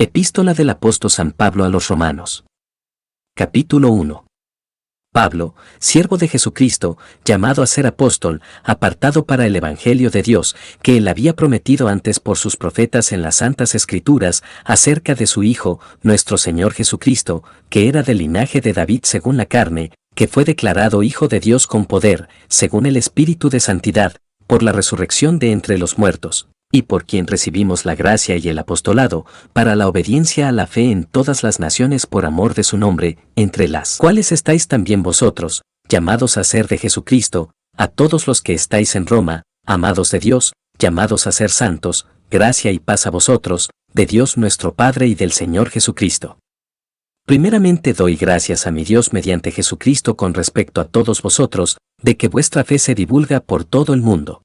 Epístola del apóstol San Pablo a los Romanos. Capítulo 1. Pablo, siervo de Jesucristo, llamado a ser apóstol, apartado para el Evangelio de Dios, que él había prometido antes por sus profetas en las Santas Escrituras, acerca de su Hijo, nuestro Señor Jesucristo, que era del linaje de David según la carne, que fue declarado Hijo de Dios con poder, según el Espíritu de Santidad, por la resurrección de entre los muertos, y por quien recibimos la gracia y el apostolado, para la obediencia a la fe en todas las naciones por amor de su nombre, entre las cuales estáis también vosotros, llamados a ser de Jesucristo, a todos los que estáis en Roma, amados de Dios, llamados a ser santos, gracia y paz a vosotros, de Dios nuestro Padre y del Señor Jesucristo. Primeramente doy gracias a mi Dios mediante Jesucristo con respecto a todos vosotros, de que vuestra fe se divulga por todo el mundo.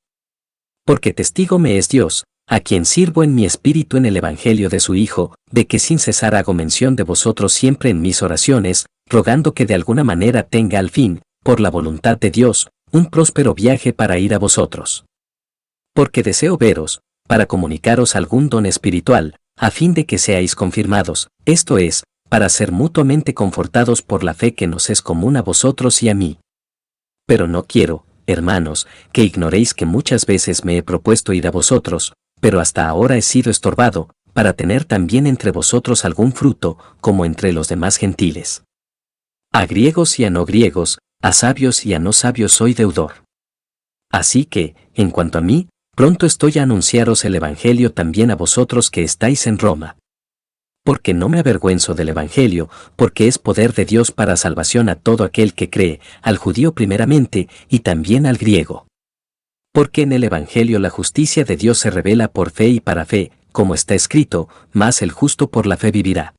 Porque testigo me es Dios, a quien sirvo en mi espíritu en el Evangelio de su Hijo, de que sin cesar hago mención de vosotros siempre en mis oraciones, rogando que de alguna manera tenga al fin, por la voluntad de Dios, un próspero viaje para ir a vosotros. Porque deseo veros, para comunicaros algún don espiritual, a fin de que seáis confirmados, esto es, para ser mutuamente confortados por la fe que nos es común a vosotros y a mí. Pero no quiero, hermanos, que ignoréis que muchas veces me he propuesto ir a vosotros, pero hasta ahora he sido estorbado, para tener también entre vosotros algún fruto, como entre los demás gentiles. A griegos y a no griegos, a sabios y a no sabios soy deudor. Así que, en cuanto a mí, pronto estoy a anunciaros el Evangelio también a vosotros que estáis en Roma. Porque no me avergüenzo del Evangelio, porque es poder de Dios para salvación a todo aquel que cree, al judío primeramente, y también al griego. Porque en el Evangelio la justicia de Dios se revela por fe y para fe, como está escrito, mas el justo por la fe vivirá.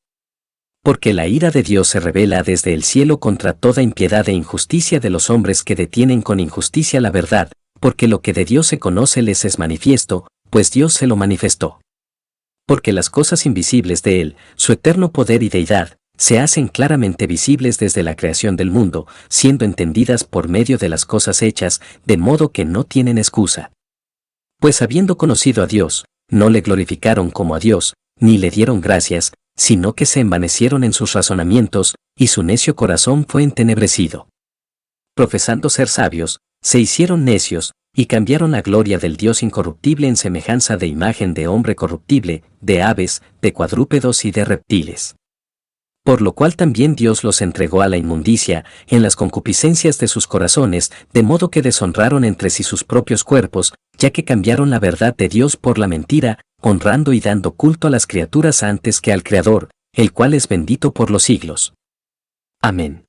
Porque la ira de Dios se revela desde el cielo contra toda impiedad e injusticia de los hombres que detienen con injusticia la verdad, porque lo que de Dios se conoce les es manifiesto, pues Dios se lo manifestó. Porque las cosas invisibles de Él, su eterno poder y deidad, se hacen claramente visibles desde la creación del mundo, siendo entendidas por medio de las cosas hechas, de modo que no tienen excusa. Pues habiendo conocido a Dios, no le glorificaron como a Dios, ni le dieron gracias, sino que se envanecieron en sus razonamientos, y su necio corazón fue entenebrecido. Profesando ser sabios, se hicieron necios, y cambiaron la gloria del Dios incorruptible en semejanza de imagen de hombre corruptible, de aves, de cuadrúpedos y de reptiles. Por lo cual también Dios los entregó a la inmundicia, en las concupiscencias de sus corazones, de modo que deshonraron entre sí sus propios cuerpos, ya que cambiaron la verdad de Dios por la mentira, honrando y dando culto a las criaturas antes que al Creador, el cual es bendito por los siglos. Amén.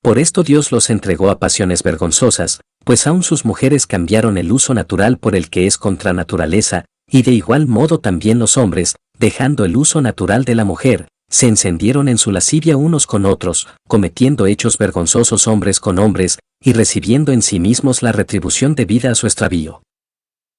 Por esto Dios los entregó a pasiones vergonzosas, pues aun sus mujeres cambiaron el uso natural por el que es contra naturaleza, y de igual modo también los hombres, dejando el uso natural de la mujer, se encendieron en su lascivia unos con otros, cometiendo hechos vergonzosos hombres con hombres, y recibiendo en sí mismos la retribución debida a su extravío.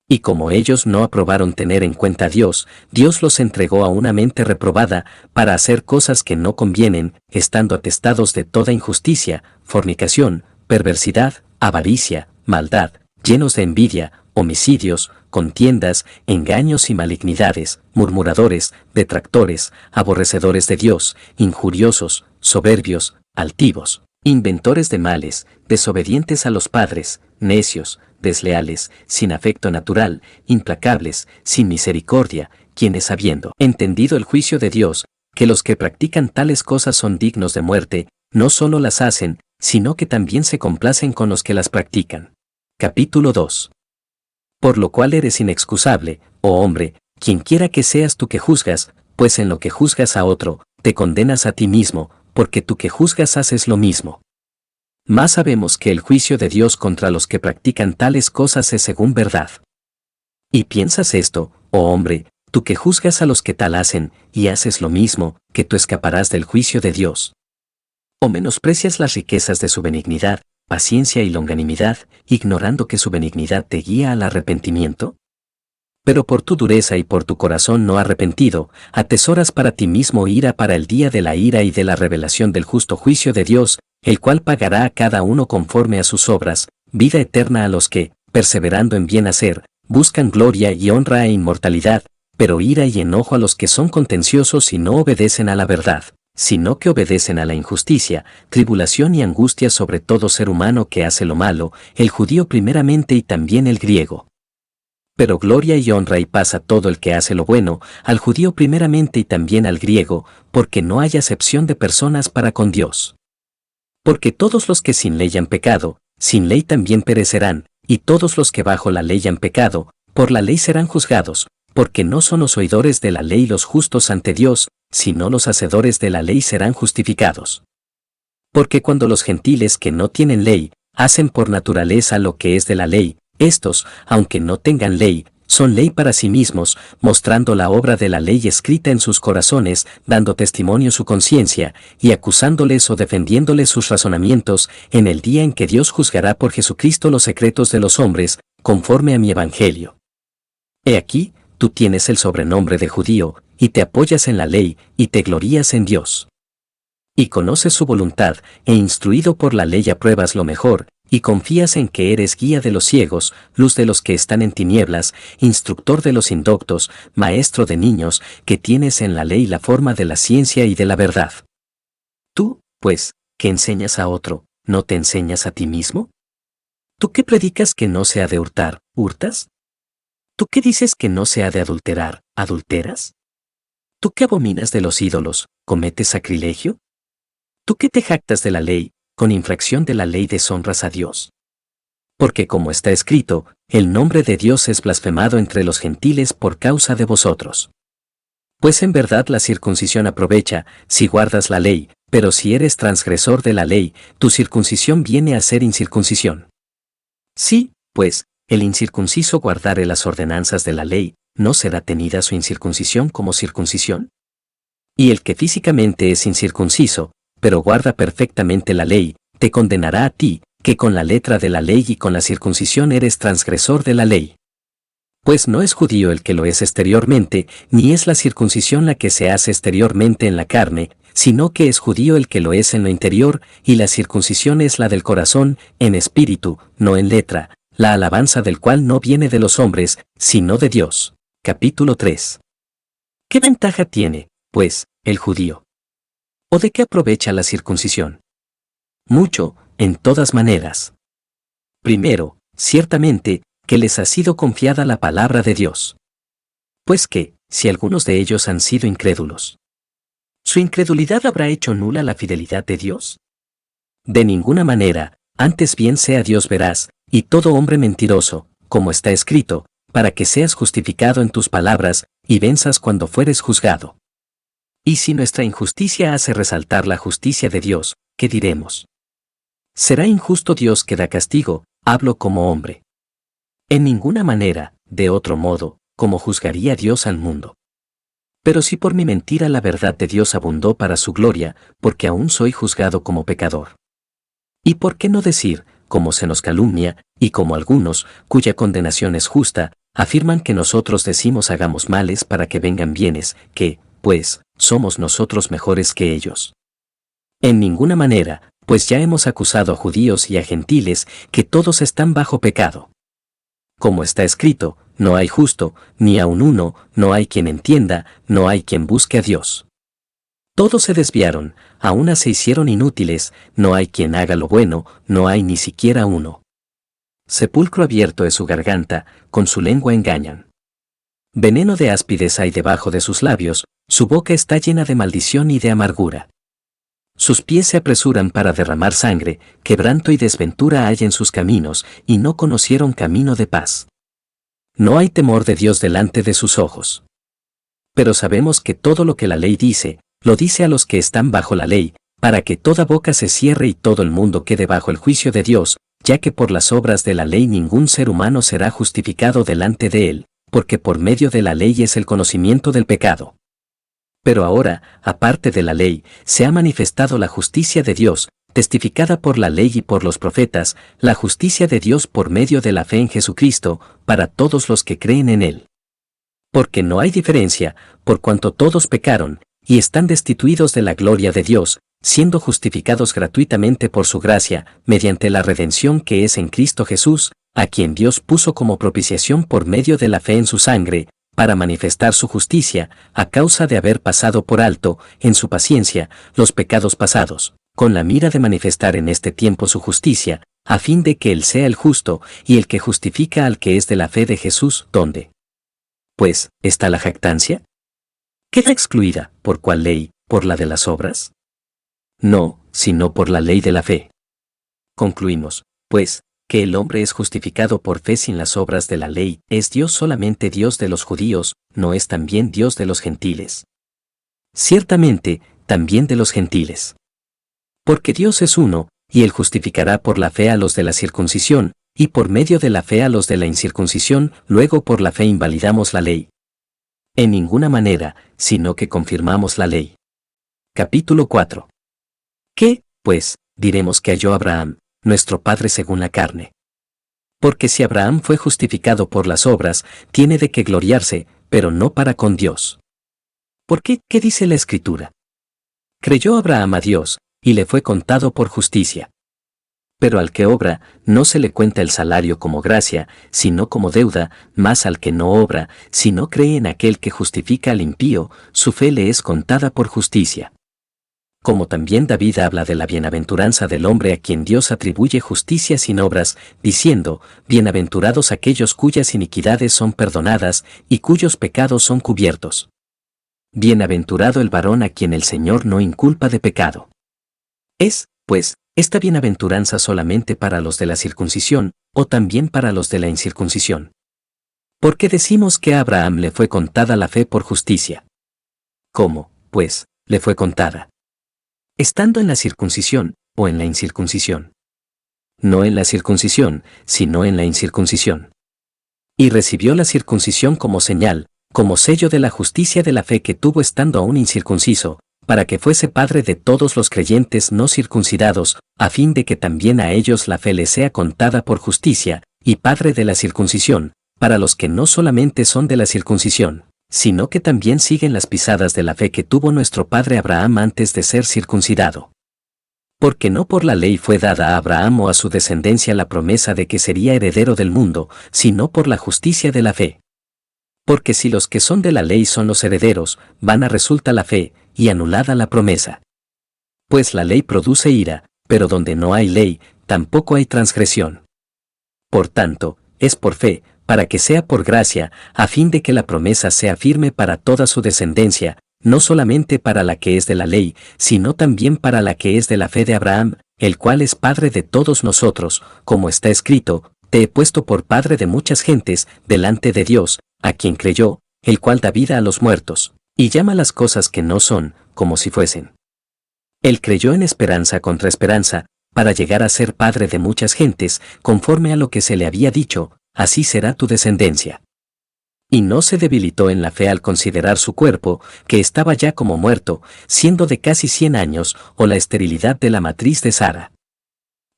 Y como ellos no aprobaron tener en cuenta a Dios, Dios los entregó a una mente reprobada, para hacer cosas que no convienen, estando atestados de toda injusticia, fornicación, perversidad, avaricia, maldad, llenos de envidia, homicidios, contiendas, engaños y malignidades, murmuradores, detractores, aborrecedores de Dios, injuriosos, soberbios, altivos, inventores de males, desobedientes a los padres, necios, desleales, sin afecto natural, implacables, sin misericordia, quienes habiendo entendido el juicio de Dios, que los que practican tales cosas son dignos de muerte, no solo las hacen, sino que también se complacen con los que las practican. Capítulo 2. Por lo cual eres inexcusable, oh hombre, quienquiera que seas tú que juzgas, pues en lo que juzgas a otro, te condenas a ti mismo, porque tú que juzgas haces lo mismo. Mas sabemos que el juicio de Dios contra los que practican tales cosas es según verdad. Y piensas esto, oh hombre, tú que juzgas a los que tal hacen, y haces lo mismo, que tú escaparás del juicio de Dios. ¿O menosprecias las riquezas de su benignidad, paciencia y longanimidad, ignorando que su benignidad te guía al arrepentimiento? Pero por tu dureza y por tu corazón no arrepentido, atesoras para ti mismo ira para el día de la ira y de la revelación del justo juicio de Dios, el cual pagará a cada uno conforme a sus obras, vida eterna a los que, perseverando en bien hacer, buscan gloria y honra e inmortalidad, pero ira y enojo a los que son contenciosos y no obedecen a la verdad, sino que obedecen a la injusticia, tribulación y angustia sobre todo ser humano que hace lo malo, el judío primeramente y también el griego. Pero gloria y honra y paz a todo el que hace lo bueno, al judío primeramente y también al griego, porque no hay acepción de personas para con Dios. Porque todos los que sin ley han pecado, sin ley también perecerán, y todos los que bajo la ley han pecado, por la ley serán juzgados, porque no son los oidores de la ley los justos ante Dios, sino los hacedores de la ley serán justificados. Porque cuando los gentiles que no tienen ley, hacen por naturaleza lo que es de la ley, estos, aunque no tengan ley, son ley para sí mismos, mostrando la obra de la ley escrita en sus corazones, dando testimonio su conciencia, y acusándoles o defendiéndoles sus razonamientos, en el día en que Dios juzgará por Jesucristo los secretos de los hombres, conforme a mi evangelio. He aquí, tú tienes el sobrenombre de judío, y te apoyas en la ley, y te glorías en Dios. Y conoces su voluntad, e instruido por la ley apruebas lo mejor, y confías en que eres guía de los ciegos, luz de los que están en tinieblas, instructor de los indoctos, maestro de niños, que tienes en la ley la forma de la ciencia y de la verdad. Tú, pues, que enseñas a otro, ¿no te enseñas a ti mismo? ¿Tú que predicas que no se ha de hurtar, hurtas? ¿Tú que dices que no se ha de adulterar, adulteras? ¿Tú que abominas de los ídolos, cometes sacrilegio? ¿Tú que te jactas de la ley, con infracción de la ley deshonras a Dios? Porque como está escrito, el nombre de Dios es blasfemado entre los gentiles por causa de vosotros. Pues en verdad la circuncisión aprovecha, si guardas la ley, pero si eres transgresor de la ley, tu circuncisión viene a ser incircuncisión. Sí, pues, el incircunciso guardare las ordenanzas de la ley, ¿no será tenida su incircuncisión como circuncisión? Y el que físicamente es incircunciso, pero guarda perfectamente la ley, te condenará a ti, que con la letra de la ley y con la circuncisión eres transgresor de la ley. Pues no es judío el que lo es exteriormente, ni es la circuncisión la que se hace exteriormente en la carne, sino que es judío el que lo es en lo interior, y la circuncisión es la del corazón, en espíritu, no en letra, la alabanza del cual no viene de los hombres, sino de Dios. Capítulo 3. ¿Qué ventaja tiene, pues, el judío? ¿O de qué aprovecha la circuncisión? Mucho, en todas maneras. Primero, ciertamente, que les ha sido confiada la palabra de Dios. Pues que, si algunos de ellos han sido incrédulos, ¿su incredulidad habrá hecho nula la fidelidad de Dios? De ninguna manera, antes bien sea Dios veraz, y todo hombre mentiroso, como está escrito, para que seas justificado en tus palabras, y venzas cuando fueres juzgado. Y si nuestra injusticia hace resaltar la justicia de Dios, ¿qué diremos? ¿Será injusto Dios que da castigo? Hablo como hombre. En ninguna manera, de otro modo, como juzgaría Dios al mundo. Pero si por mi mentira la verdad de Dios abundó para su gloria, porque aún soy juzgado como pecador. ¿Y por qué no decir, como se nos calumnia, y como algunos, cuya condenación es justa, afirman que nosotros decimos hagamos males para que vengan bienes, que, pues, somos nosotros mejores que ellos? En ninguna manera, pues ya hemos acusado a judíos y a gentiles que todos están bajo pecado. Como está escrito, no hay justo, ni aun uno, no hay quien entienda, no hay quien busque a Dios. Todos se desviaron, a una se hicieron inútiles, no hay quien haga lo bueno, no hay ni siquiera uno. Sepulcro abierto es su garganta, con su lengua engañan. Veneno de áspides hay debajo de sus labios, su boca está llena de maldición y de amargura. Sus pies se apresuran para derramar sangre, quebranto y desventura hay en sus caminos, y no conocieron camino de paz. No hay temor de Dios delante de sus ojos. Pero sabemos que todo lo que la ley dice, lo dice a los que están bajo la ley, para que toda boca se cierre y todo el mundo quede bajo el juicio de Dios, ya que por las obras de la ley ningún ser humano será justificado delante de él, porque por medio de la ley es el conocimiento del pecado. Pero ahora, aparte de la ley, se ha manifestado la justicia de Dios, testificada por la ley y por los profetas, la justicia de Dios por medio de la fe en Jesucristo, para todos los que creen en Él. Porque no hay diferencia, por cuanto todos pecaron, y están destituidos de la gloria de Dios, siendo justificados gratuitamente por su gracia, mediante la redención que es en Cristo Jesús, a quien Dios puso como propiciación por medio de la fe en su sangre, para manifestar su justicia, a causa de haber pasado por alto, en su paciencia, los pecados pasados, con la mira de manifestar en este tiempo su justicia, a fin de que Él sea el justo y el que justifica al que es de la fe de Jesús. ¿Dónde, pues, está la jactancia? ¿Queda excluida, por cuál ley, por la de las obras? No, sino por la ley de la fe. Concluimos, pues, que el hombre es justificado por fe sin las obras de la ley. ¿Es Dios solamente Dios de los judíos, no es también Dios de los gentiles? Ciertamente, también de los gentiles. Porque Dios es uno, y Él justificará por la fe a los de la circuncisión, y por medio de la fe a los de la incircuncisión. Luego por la fe invalidamos la ley. En ninguna manera, sino que confirmamos la ley. Capítulo 4. ¿Qué, pues, diremos que halló Abraham, nuestro padre según la carne? Porque si Abraham fue justificado por las obras, tiene de qué gloriarse, pero no para con Dios. ¿Por qué? ¿Qué dice la Escritura? Creyó Abraham a Dios, y le fue contado por justicia. Pero al que obra, no se le cuenta el salario como gracia, sino como deuda, mas al que no obra, si no cree en aquel que justifica al impío, su fe le es contada por justicia. Como también David habla de la bienaventuranza del hombre a quien Dios atribuye justicia sin obras, diciendo, bienaventurados aquellos cuyas iniquidades son perdonadas, y cuyos pecados son cubiertos. Bienaventurado el varón a quien el Señor no inculpa de pecado. Es, pues, esta bienaventuranza solamente para los de la circuncisión, o también para los de la incircuncisión. ¿Por qué decimos que a Abraham le fue contada la fe por justicia? ¿Cómo, pues, le fue contada? ¿Estando en la circuncisión, o en la incircuncisión? No en la circuncisión, sino en la incircuncisión. Y recibió la circuncisión como señal, como sello de la justicia de la fe que tuvo estando aún incircunciso, para que fuese padre de todos los creyentes no circuncidados, a fin de que también a ellos la fe les sea contada por justicia, y padre de la circuncisión, para los que no solamente son de la circuncisión, sino que también siguen las pisadas de la fe que tuvo nuestro padre Abraham antes de ser circuncidado. Porque no por la ley fue dada a Abraham o a su descendencia la promesa de que sería heredero del mundo, sino por la justicia de la fe. Porque si los que son de la ley son los herederos, vana resulta la fe, y anulada la promesa. Pues la ley produce ira, pero donde no hay ley, tampoco hay transgresión. Por tanto, es por fe, para que sea por gracia, a fin de que la promesa sea firme para toda su descendencia, no solamente para la que es de la ley, sino también para la que es de la fe de Abraham, el cual es padre de todos nosotros, como está escrito, te he puesto por padre de muchas gentes, delante de Dios, a quien creyó, el cual da vida a los muertos, y llama las cosas que no son, como si fuesen. Él creyó en esperanza contra esperanza, para llegar a ser padre de muchas gentes, conforme a lo que se le había dicho, así será tu descendencia. Y no se debilitó en la fe al considerar su cuerpo, que estaba ya como muerto, siendo de casi 100 años, o la esterilidad de la matriz de Sara.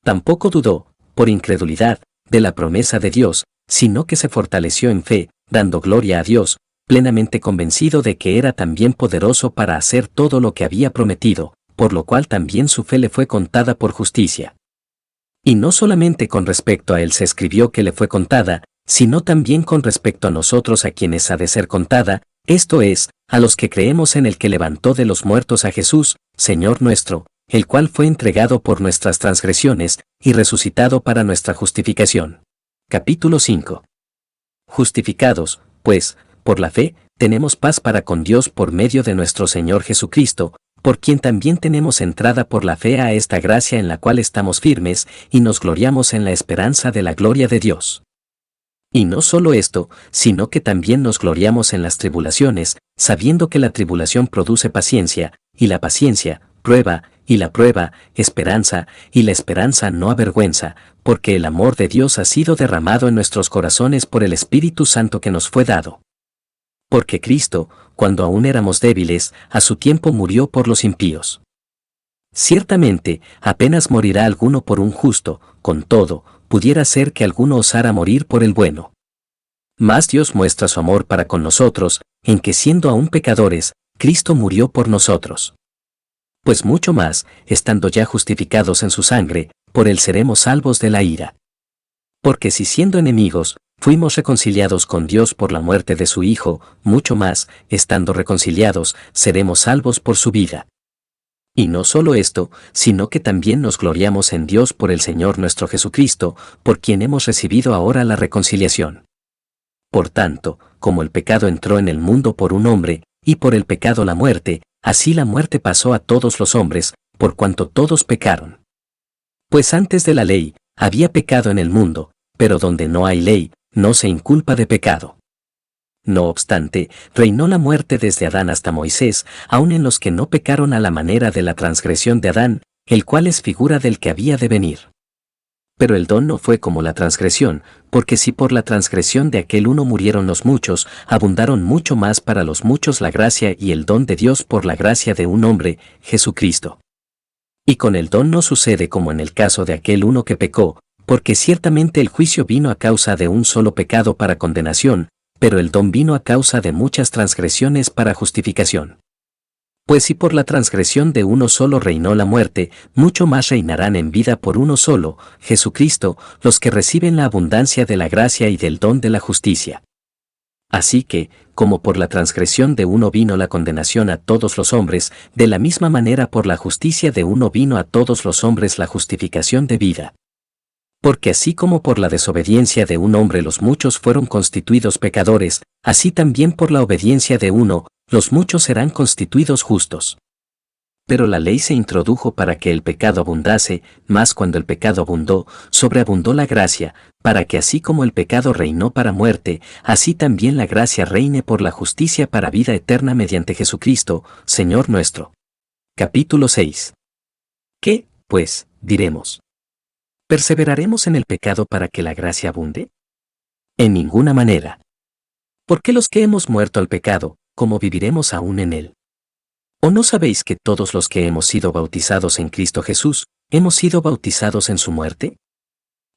Tampoco dudó, por incredulidad, de la promesa de Dios, sino que se fortaleció en fe, dando gloria a Dios, plenamente convencido de que era también poderoso para hacer todo lo que había prometido, por lo cual también su fe le fue contada por justicia. Y no solamente con respecto a él se escribió que le fue contada, sino también con respecto a nosotros a quienes ha de ser contada, esto es, a los que creemos en el que levantó de los muertos a Jesús, Señor nuestro, el cual fue entregado por nuestras transgresiones, y resucitado para nuestra justificación. Capítulo 5. Justificados, pues, por la fe, tenemos paz para con Dios por medio de nuestro Señor Jesucristo, por quien también tenemos entrada por la fe a esta gracia en la cual estamos firmes, y nos gloriamos en la esperanza de la gloria de Dios. Y no solo esto, sino que también nos gloriamos en las tribulaciones, sabiendo que la tribulación produce paciencia, y la paciencia, prueba, y la prueba, esperanza, y la esperanza no avergüenza, porque el amor de Dios ha sido derramado en nuestros corazones por el Espíritu Santo que nos fue dado. Porque Cristo, cuando aún éramos débiles, a su tiempo murió por los impíos. Ciertamente, apenas morirá alguno por un justo, con todo, pudiera ser que alguno osara morir por el bueno. Mas Dios muestra su amor para con nosotros, en que siendo aún pecadores, Cristo murió por nosotros. Pues mucho más, estando ya justificados en su sangre, por él seremos salvos de la ira. Porque si siendo enemigos, fuimos reconciliados con Dios por la muerte de su Hijo, mucho más, estando reconciliados, seremos salvos por su vida. Y no solo esto, sino que también nos gloriamos en Dios por el Señor nuestro Jesucristo, por quien hemos recibido ahora la reconciliación. Por tanto, como el pecado entró en el mundo por un hombre, y por el pecado la muerte, así la muerte pasó a todos los hombres, por cuanto todos pecaron. Pues antes de la ley, había pecado en el mundo, pero donde no hay ley, no se inculpa de pecado. No obstante, reinó la muerte desde Adán hasta Moisés, aun en los que no pecaron a la manera de la transgresión de Adán, el cual es figura del que había de venir. Pero el don no fue como la transgresión, porque si por la transgresión de aquel uno murieron los muchos, abundaron mucho más para los muchos la gracia y el don de Dios por la gracia de un hombre, Jesucristo. Y con el don no sucede como en el caso de aquel uno que pecó, porque ciertamente el juicio vino a causa de un solo pecado para condenación, pero el don vino a causa de muchas transgresiones para justificación. Pues si por la transgresión de uno solo reinó la muerte, mucho más reinarán en vida por uno solo, Jesucristo, los que reciben la abundancia de la gracia y del don de la justicia. Así que, como por la transgresión de uno vino la condenación a todos los hombres, de la misma manera por la justicia de uno vino a todos los hombres la justificación de vida. Porque así como por la desobediencia de un hombre los muchos fueron constituidos pecadores, así también por la obediencia de uno, los muchos serán constituidos justos. Pero la ley se introdujo para que el pecado abundase, mas cuando el pecado abundó, sobreabundó la gracia, para que así como el pecado reinó para muerte, así también la gracia reine por la justicia para vida eterna mediante Jesucristo, Señor nuestro. Capítulo 6. ¿Qué, pues, diremos? ¿Perseveraremos en el pecado para que la gracia abunde? En ninguna manera. Porque los que hemos muerto al pecado, ¿cómo viviremos aún en él? ¿O no sabéis que todos los que hemos sido bautizados en Cristo Jesús, hemos sido bautizados en su muerte?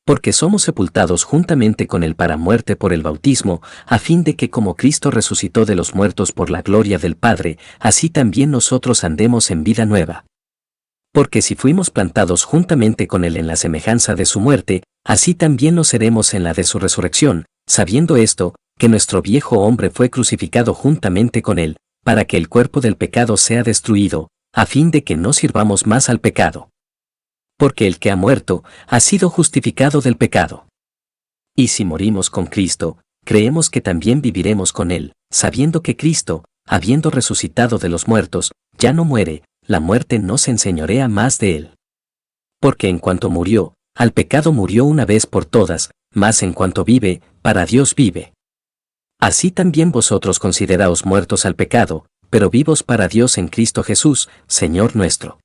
Porque somos sepultados juntamente con él para muerte por el bautismo, a fin de que como Cristo resucitó de los muertos por la gloria del Padre, así también nosotros andemos en vida nueva. Porque si fuimos plantados juntamente con él en la semejanza de su muerte, así también lo seremos en la de su resurrección, sabiendo esto, que nuestro viejo hombre fue crucificado juntamente con él, para que el cuerpo del pecado sea destruido, a fin de que no sirvamos más al pecado. Porque el que ha muerto, ha sido justificado del pecado. Y si morimos con Cristo, creemos que también viviremos con él, sabiendo que Cristo, habiendo resucitado de los muertos, ya no muere, la muerte no se enseñorea más de él. Porque en cuanto murió, al pecado murió una vez por todas, mas en cuanto vive, para Dios vive. Así también vosotros consideraos muertos al pecado, pero vivos para Dios en Cristo Jesús, Señor nuestro.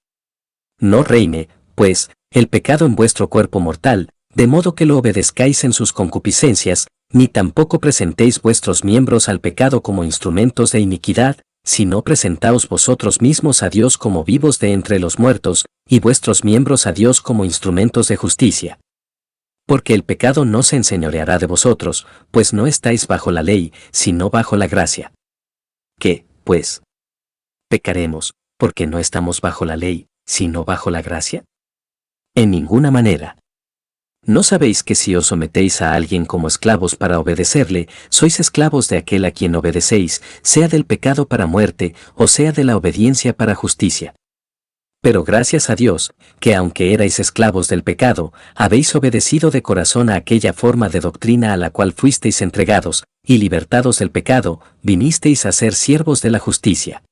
No reine, pues, el pecado en vuestro cuerpo mortal, de modo que lo obedezcáis en sus concupiscencias, ni tampoco presentéis vuestros miembros al pecado como instrumentos de iniquidad, sino presentaos vosotros mismos a Dios como vivos de entre los muertos, y vuestros miembros a Dios como instrumentos de justicia. Porque el pecado no se enseñoreará de vosotros, pues no estáis bajo la ley, sino bajo la gracia. ¿Qué, pues? ¿Pecaremos, porque no estamos bajo la ley, sino bajo la gracia? En ninguna manera. ¿No sabéis que si os sometéis a alguien como esclavos para obedecerle, sois esclavos de aquel a quien obedecéis, sea del pecado para muerte, o sea de la obediencia para justicia? Pero gracias a Dios, que aunque erais esclavos del pecado, habéis obedecido de corazón a aquella forma de doctrina a la cual fuisteis entregados, y libertados del pecado, vinisteis a ser siervos de la justicia.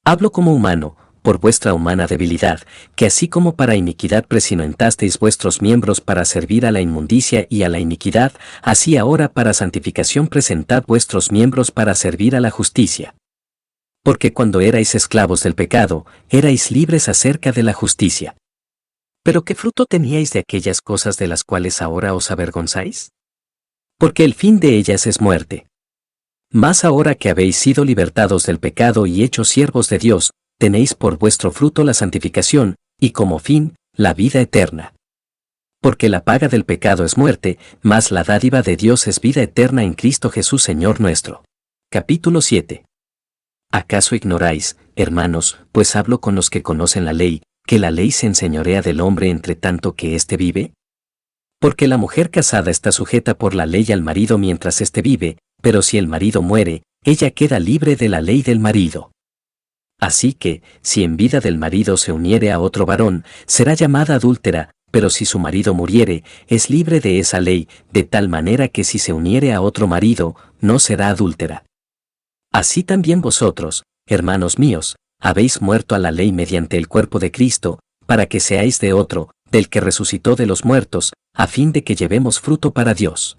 Hablo como humano, por vuestra humana debilidad, que así como para iniquidad presinentasteis vuestros miembros para servir a la inmundicia y a la iniquidad, así ahora para santificación presentad vuestros miembros para servir a la justicia. Porque cuando erais esclavos del pecado, erais libres acerca de la justicia. ¿Pero qué fruto teníais de aquellas cosas de las cuales ahora os avergonzáis? Porque el fin de ellas es muerte. Mas ahora que habéis sido libertados del pecado y hechos siervos de Dios, tenéis por vuestro fruto la santificación, y como fin, la vida eterna. Porque la paga del pecado es muerte, mas la dádiva de Dios es vida eterna en Cristo Jesús Señor nuestro. Capítulo 7. ¿Acaso ignoráis, hermanos, pues hablo con los que conocen la ley, que la ley se enseñorea del hombre entre tanto que éste vive? Porque la mujer casada está sujeta por la ley al marido mientras éste vive, pero si el marido muere, ella queda libre de la ley del marido. Así que, si en vida del marido se uniere a otro varón, será llamada adúltera, pero si su marido muriere, es libre de esa ley, de tal manera que si se uniere a otro marido, no será adúltera. Así también vosotros, hermanos míos, habéis muerto a la ley mediante el cuerpo de Cristo, para que seáis de otro, del que resucitó de los muertos, a fin de que llevemos fruto para Dios.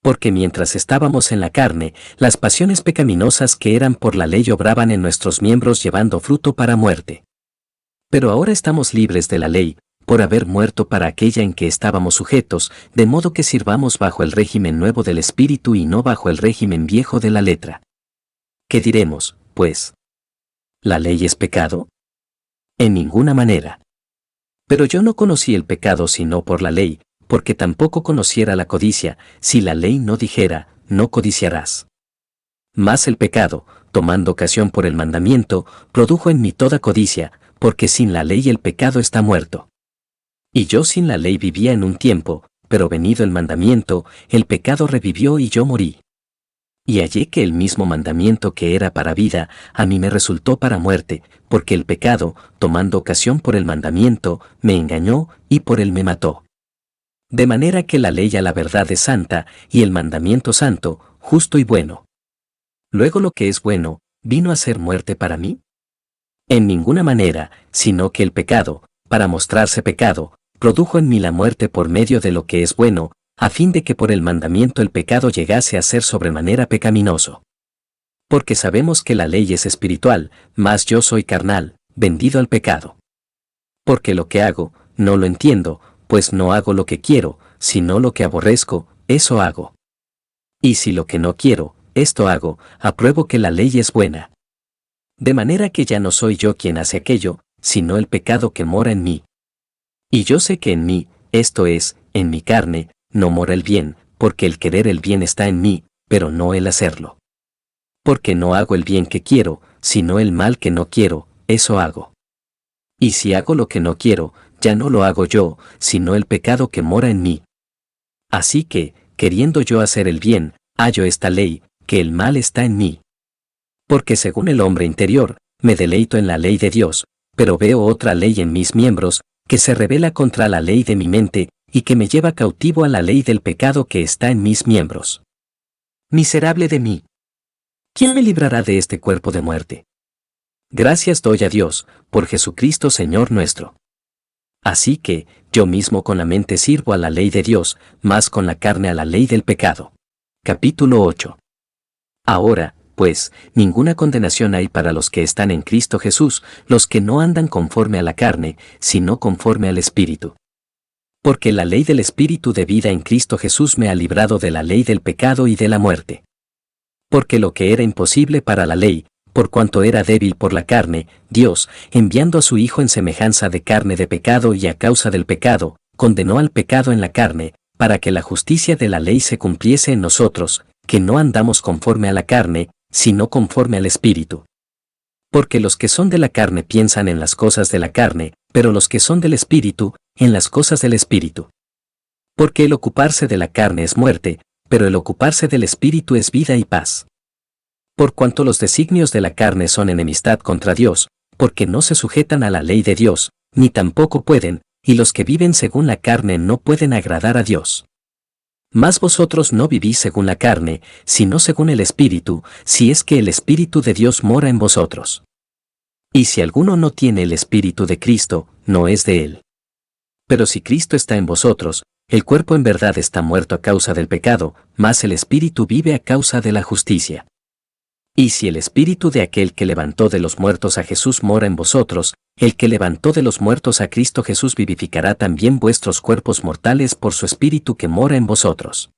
Porque mientras estábamos en la carne, las pasiones pecaminosas que eran por la ley obraban en nuestros miembros llevando fruto para muerte. Pero ahora estamos libres de la ley, por haber muerto para aquella en que estábamos sujetos, de modo que sirvamos bajo el régimen nuevo del Espíritu y no bajo el régimen viejo de la letra. ¿Qué diremos, pues? ¿La ley es pecado? En ninguna manera. Pero yo no conocí el pecado sino por la ley, porque tampoco conociera la codicia, si la ley no dijera, no codiciarás. Mas el pecado, tomando ocasión por el mandamiento, produjo en mí toda codicia, porque sin la ley el pecado está muerto. Y yo sin la ley vivía en un tiempo, pero venido el mandamiento, el pecado revivió y yo morí. Y hallé que el mismo mandamiento que era para vida, a mí me resultó para muerte, porque el pecado, tomando ocasión por el mandamiento, me engañó y por él me mató. De manera que la ley a la verdad es santa, y el mandamiento santo, justo y bueno. Luego lo que es bueno, ¿vino a ser muerte para mí? En ninguna manera, sino que el pecado, para mostrarse pecado, produjo en mí la muerte por medio de lo que es bueno, a fin de que por el mandamiento el pecado llegase a ser sobremanera pecaminoso. Porque sabemos que la ley es espiritual, mas yo soy carnal, vendido al pecado. Porque lo que hago, no lo entiendo, pues no hago lo que quiero, sino lo que aborrezco, eso hago. Y si lo que no quiero, esto hago, apruebo que la ley es buena. De manera que ya no soy yo quien hace aquello, sino el pecado que mora en mí. Y yo sé que en mí, esto es, en mi carne, no mora el bien, porque el querer el bien está en mí, pero no el hacerlo. Porque no hago el bien que quiero, sino el mal que no quiero, eso hago. Y si hago lo que no quiero, ya no lo hago yo, sino el pecado que mora en mí. Así que, queriendo yo hacer el bien, hallo esta ley, que el mal está en mí. Porque según el hombre interior, me deleito en la ley de Dios, pero veo otra ley en mis miembros, que se rebela contra la ley de mi mente, y que me lleva cautivo a la ley del pecado que está en mis miembros. Miserable de mí. ¿Quién me librará de este cuerpo de muerte? Gracias doy a Dios, por Jesucristo Señor nuestro. Así que, yo mismo con la mente sirvo a la ley de Dios, mas con la carne a la ley del pecado. Capítulo 8. Ahora, pues, ninguna condenación hay para los que están en Cristo Jesús, los que no andan conforme a la carne, sino conforme al Espíritu. Porque la ley del Espíritu de vida en Cristo Jesús me ha librado de la ley del pecado y de la muerte. Porque lo que era imposible para la ley, por cuanto era débil por la carne, Dios, enviando a su Hijo en semejanza de carne de pecado y a causa del pecado, condenó al pecado en la carne, para que la justicia de la ley se cumpliese en nosotros, que no andamos conforme a la carne, sino conforme al Espíritu. Porque los que son de la carne piensan en las cosas de la carne, pero los que son del Espíritu, en las cosas del Espíritu. Porque el ocuparse de la carne es muerte, pero el ocuparse del Espíritu es vida y paz. Por cuanto los designios de la carne son enemistad contra Dios, porque no se sujetan a la ley de Dios, ni tampoco pueden, y los que viven según la carne no pueden agradar a Dios. Mas vosotros no vivís según la carne, sino según el Espíritu, si es que el Espíritu de Dios mora en vosotros. Y si alguno no tiene el Espíritu de Cristo, no es de él. Pero si Cristo está en vosotros, el cuerpo en verdad está muerto a causa del pecado, mas el Espíritu vive a causa de la justicia. Y si el Espíritu de aquel que levantó de los muertos a Jesús mora en vosotros, el que levantó de los muertos a Cristo Jesús vivificará también vuestros cuerpos mortales por su Espíritu que mora en vosotros.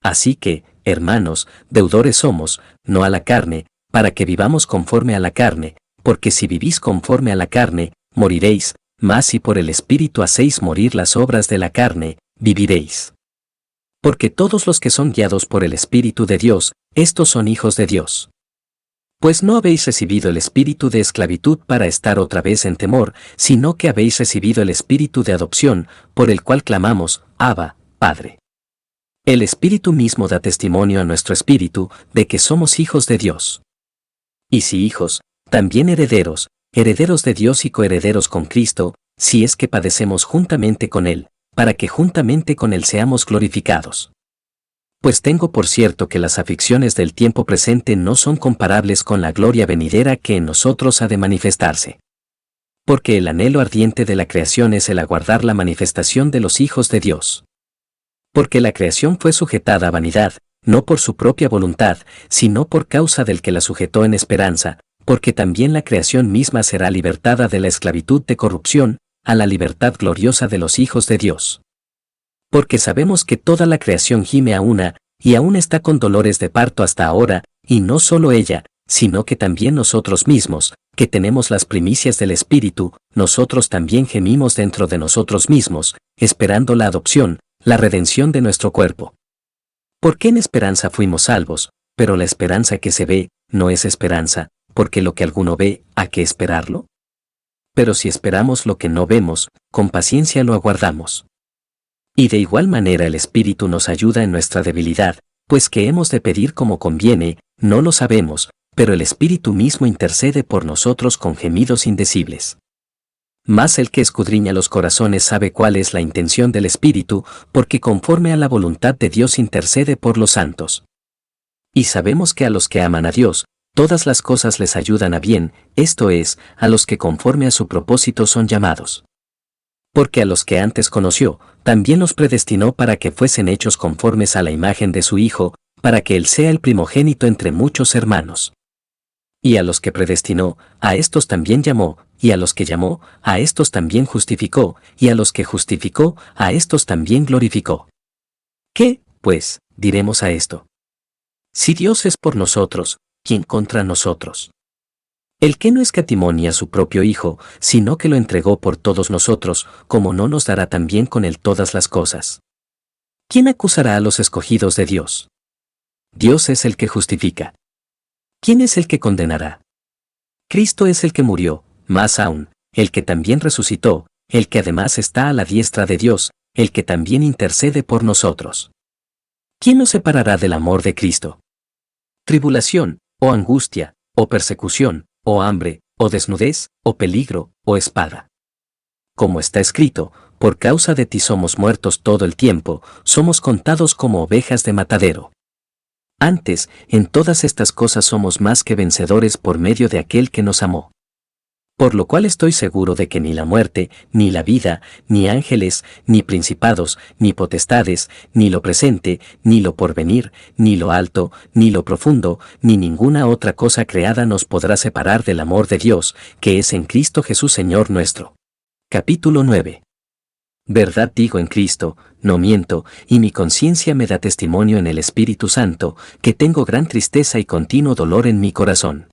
Así que, hermanos, deudores somos, no a la carne, para que vivamos conforme a la carne, porque si vivís conforme a la carne, moriréis, mas si por el Espíritu hacéis morir las obras de la carne, viviréis. Porque todos los que son guiados por el Espíritu de Dios, estos son hijos de Dios. Pues no habéis recibido el espíritu de esclavitud para estar otra vez en temor, sino que habéis recibido el espíritu de adopción, por el cual clamamos, Abba, Padre. El Espíritu mismo da testimonio a nuestro espíritu de que somos hijos de Dios. Y si hijos, también herederos, herederos de Dios y coherederos con Cristo, si es que padecemos juntamente con Él, para que juntamente con Él seamos glorificados. Pues tengo por cierto que las aflicciones del tiempo presente no son comparables con la gloria venidera que en nosotros ha de manifestarse. Porque el anhelo ardiente de la creación es el aguardar la manifestación de los hijos de Dios. Porque la creación fue sujetada a vanidad, no por su propia voluntad, sino por causa del que la sujetó en esperanza, porque también la creación misma será libertada de la esclavitud de corrupción, a la libertad gloriosa de los hijos de Dios. Porque sabemos que toda la creación gime a una, y aún está con dolores de parto hasta ahora, y no solo ella, sino que también nosotros mismos, que tenemos las primicias del Espíritu, nosotros también gemimos dentro de nosotros mismos, esperando la adopción, la redención de nuestro cuerpo. Porque en esperanza fuimos salvos, pero la esperanza que se ve, no es esperanza, porque lo que alguno ve, ¿a qué esperarlo? Pero si esperamos lo que no vemos, con paciencia lo aguardamos. Y de igual manera el Espíritu nos ayuda en nuestra debilidad, pues que hemos de pedir como conviene, no lo sabemos, pero el Espíritu mismo intercede por nosotros con gemidos indecibles. Mas el que escudriña los corazones sabe cuál es la intención del Espíritu, porque conforme a la voluntad de Dios intercede por los santos. Y sabemos que a los que aman a Dios, todas las cosas les ayudan a bien, esto es, a los que conforme a su propósito son llamados. Porque a los que antes conoció, también los predestinó para que fuesen hechos conformes a la imagen de su Hijo, para que Él sea el primogénito entre muchos hermanos. Y a los que predestinó, a estos también llamó, y a los que llamó, a estos también justificó, y a los que justificó, a estos también glorificó. ¿Qué, pues, diremos a esto? Si Dios es por nosotros, ¿quién contra nosotros? El que no escatimó ni a su propio Hijo, sino que lo entregó por todos nosotros, ¿cómo no nos dará también con él todas las cosas? ¿Quién acusará a los escogidos de Dios? Dios es el que justifica. ¿Quién es el que condenará? Cristo es el que murió, más aún, el que también resucitó, el que además está a la diestra de Dios, el que también intercede por nosotros. ¿Quién nos separará del amor de Cristo? Tribulación, o angustia, o persecución, o hambre, o desnudez, o peligro, o espada. Como está escrito, por causa de ti somos muertos todo el tiempo, somos contados como ovejas de matadero. Antes, en todas estas cosas somos más que vencedores por medio de aquel que nos amó. Por lo cual estoy seguro de que ni la muerte, ni la vida, ni ángeles, ni principados, ni potestades, ni lo presente, ni lo porvenir, ni lo alto, ni lo profundo, ni ninguna otra cosa creada nos podrá separar del amor de Dios, que es en Cristo Jesús Señor nuestro. Capítulo 9. Verdad digo en Cristo, no miento, y mi conciencia me da testimonio en el Espíritu Santo, que tengo gran tristeza y continuo dolor en mi corazón.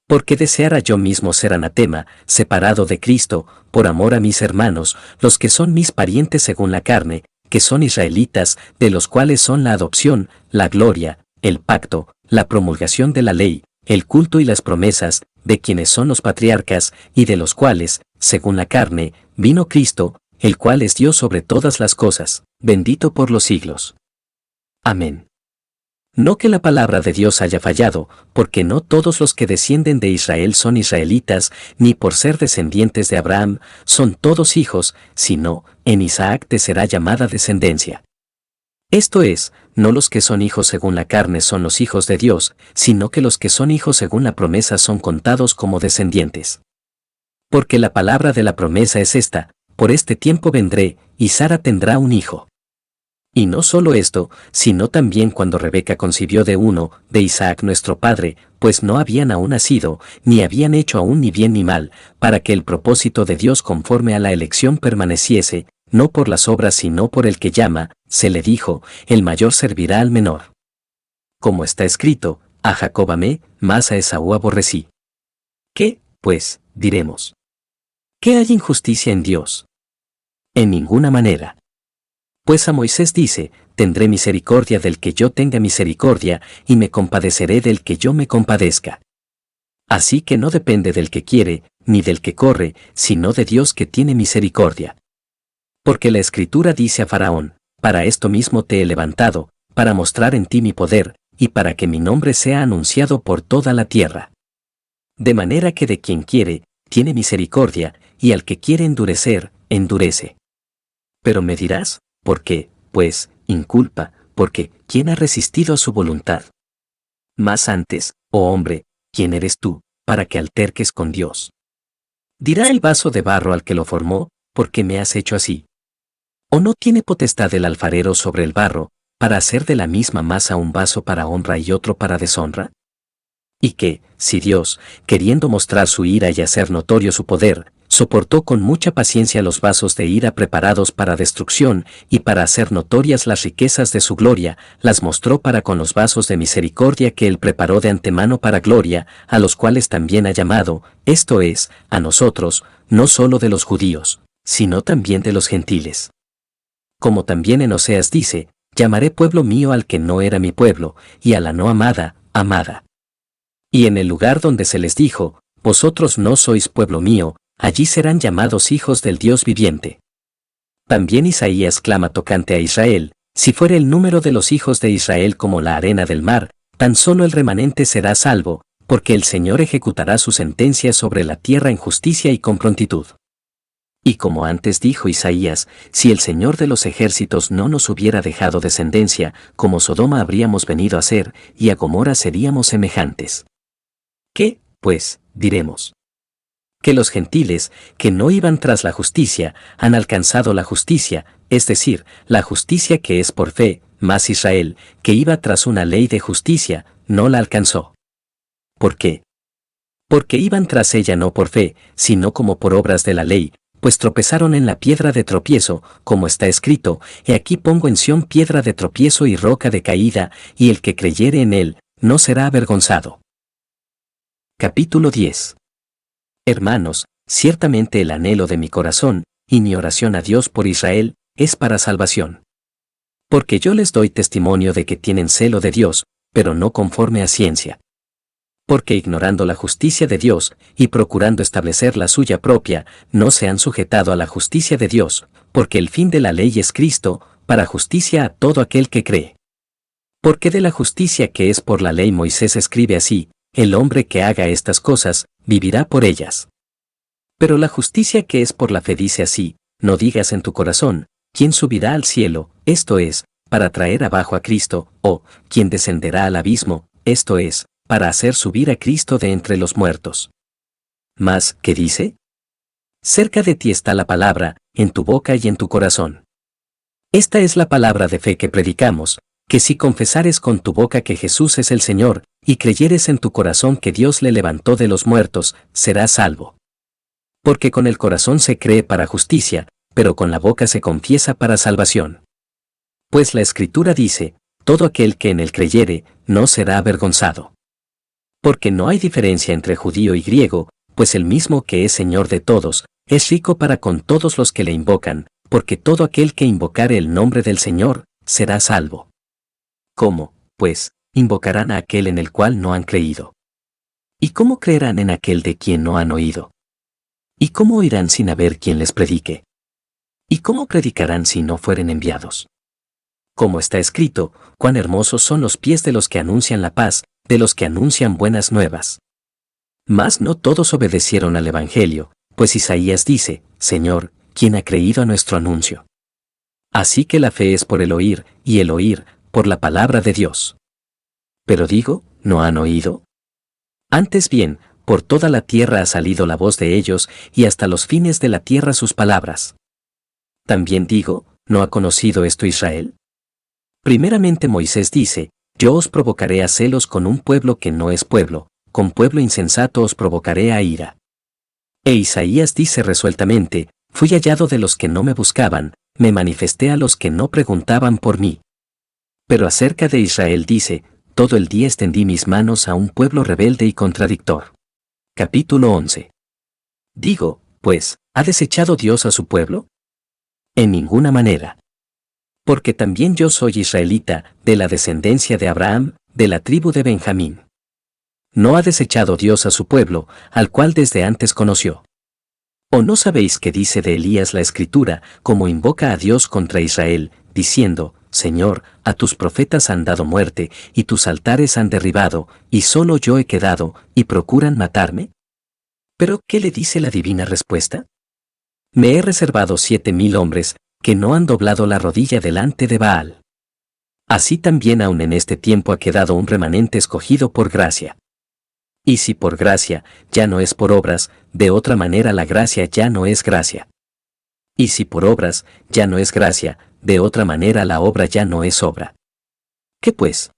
Porque deseara yo mismo ser anatema, separado de Cristo, por amor a mis hermanos, los que son mis parientes según la carne, que son israelitas, de los cuales son la adopción, la gloria, el pacto, la promulgación de la ley, el culto y las promesas, de quienes son los patriarcas, y de los cuales, según la carne, vino Cristo, el cual es Dios sobre todas las cosas, bendito por los siglos. Amén. No que la palabra de Dios haya fallado, porque no todos los que descienden de Israel son israelitas, ni por ser descendientes de Abraham, son todos hijos, sino, en Isaac te será llamada descendencia. Esto es, no los que son hijos según la carne son los hijos de Dios, sino que los que son hijos según la promesa son contados como descendientes. Porque la palabra de la promesa es esta: por este tiempo vendré, y Sara tendrá un hijo. Y no solo esto, sino también cuando Rebeca concibió de uno, de Isaac nuestro padre, pues no habían aún nacido, ni habían hecho aún ni bien ni mal, para que el propósito de Dios conforme a la elección permaneciese, no por las obras sino por el que llama, se le dijo, el mayor servirá al menor. Como está escrito, a Jacob amé, mas a Esaú aborrecí. ¿Qué, pues, diremos? ¿Qué hay injusticia en Dios? En ninguna manera. Pues a Moisés dice, tendré misericordia del que yo tenga misericordia, y me compadeceré del que yo me compadezca. Así que no depende del que quiere, ni del que corre, sino de Dios que tiene misericordia. Porque la Escritura dice a Faraón, para esto mismo te he levantado, para mostrar en ti mi poder, y para que mi nombre sea anunciado por toda la tierra. De manera que de quien quiere, tiene misericordia, y al que quiere endurecer, endurece. Pero me dirás, ¿por qué? Pues, inculpa, porque, ¿quién ha resistido a su voluntad? Mas antes, oh hombre, ¿quién eres tú, para que alterques con Dios? Dirá el vaso de barro al que lo formó, ¿por qué me has hecho así? ¿O no tiene potestad el alfarero sobre el barro, para hacer de la misma masa un vaso para honra y otro para deshonra? Y que, si Dios, queriendo mostrar su ira y hacer notorio su poder, soportó con mucha paciencia los vasos de ira preparados para destrucción, y para hacer notorias las riquezas de su gloria, las mostró para con los vasos de misericordia que él preparó de antemano para gloria, a los cuales también ha llamado, esto es, a nosotros, no solo de los judíos, sino también de los gentiles. Como también en Oseas dice, llamaré pueblo mío al que no era mi pueblo, y a la no amada, amada. Y en el lugar donde se les dijo, vosotros no sois pueblo mío, allí serán llamados hijos del Dios viviente. También Isaías clama tocante a Israel, si fuere el número de los hijos de Israel como la arena del mar, tan solo el remanente será salvo, porque el Señor ejecutará su sentencia sobre la tierra en justicia y con prontitud. Y como antes dijo Isaías, si el Señor de los ejércitos no nos hubiera dejado descendencia, como Sodoma habríamos venido a ser, y a Gomorra seríamos semejantes. ¿Qué, pues, diremos? Que los gentiles, que no iban tras la justicia, han alcanzado la justicia, es decir, la justicia que es por fe, mas Israel, que iba tras una ley de justicia, no la alcanzó. ¿Por qué? Porque iban tras ella no por fe, sino como por obras de la ley, pues tropezaron en la piedra de tropiezo, como está escrito, he aquí pongo en Sión piedra de tropiezo y roca de caída, y el que creyere en él, no será avergonzado. Capítulo 10. Hermanos, ciertamente el anhelo de mi corazón, y mi oración a Dios por Israel, es para salvación. Porque yo les doy testimonio de que tienen celo de Dios, pero no conforme a ciencia. Porque ignorando la justicia de Dios, y procurando establecer la suya propia, no se han sujetado a la justicia de Dios, porque el fin de la ley es Cristo, para justicia a todo aquel que cree. Porque de la justicia que es por la ley Moisés escribe así, el hombre que haga estas cosas, vivirá por ellas. Pero la justicia que es por la fe dice así, no digas en tu corazón, ¿quién subirá al cielo? Esto es, para traer abajo a Cristo, o, ¿quién descenderá al abismo? Esto es, para hacer subir a Cristo de entre los muertos. Mas, ¿qué dice? Cerca de ti está la palabra, en tu boca y en tu corazón. Esta es la palabra de fe que predicamos, que si confesares con tu boca que Jesús es el Señor, y creyeres en tu corazón que Dios le levantó de los muertos, serás salvo. Porque con el corazón se cree para justicia, pero con la boca se confiesa para salvación. Pues la Escritura dice, todo aquel que en él creyere, no será avergonzado. Porque no hay diferencia entre judío y griego, pues el mismo que es Señor de todos, es rico para con todos los que le invocan, porque todo aquel que invocare el nombre del Señor, será salvo. ¿Cómo, pues, invocarán a aquel en el cual no han creído? ¿Y cómo creerán en aquel de quien no han oído? ¿Y cómo oirán sin haber quien les predique? ¿Y cómo predicarán si no fueren enviados? Como está escrito, cuán hermosos son los pies de los que anuncian la paz, de los que anuncian buenas nuevas. Mas no todos obedecieron al Evangelio, pues Isaías dice, Señor, ¿quién ha creído a nuestro anuncio? Así que la fe es por el oír, y el oír, por la palabra de Dios. Pero digo, ¿no han oído? Antes bien, por toda la tierra ha salido la voz de ellos, y hasta los fines de la tierra sus palabras. También digo, ¿no ha conocido esto Israel? Primeramente Moisés dice, yo os provocaré a celos con un pueblo que no es pueblo, con pueblo insensato os provocaré a ira. E Isaías dice resueltamente, fui hallado de los que no me buscaban, me manifesté a los que no preguntaban por mí. Pero acerca de Israel dice, todo el día extendí mis manos a un pueblo rebelde y contradictor. Capítulo 11. Digo, pues, ¿ha desechado Dios a su pueblo? En ninguna manera. Porque también yo soy israelita, de la descendencia de Abraham, de la tribu de Benjamín. ¿No ha desechado Dios a su pueblo, al cual desde antes conoció? ¿O no sabéis qué dice de Elías la Escritura, como invoca a Dios contra Israel, diciendo, Señor, a tus profetas han dado muerte, y tus altares han derribado, y solo yo he quedado, y procuran matarme? ¿Pero qué le dice la divina respuesta? Me he reservado 7,000 hombres, que no han doblado la rodilla delante de Baal. Así también aún en este tiempo ha quedado un remanente escogido por gracia. Y si por gracia, ya no es por obras, de otra manera la gracia ya no es gracia. Y si por obras, ya no es gracia, de otra manera la obra ya no es obra. ¿Qué pues?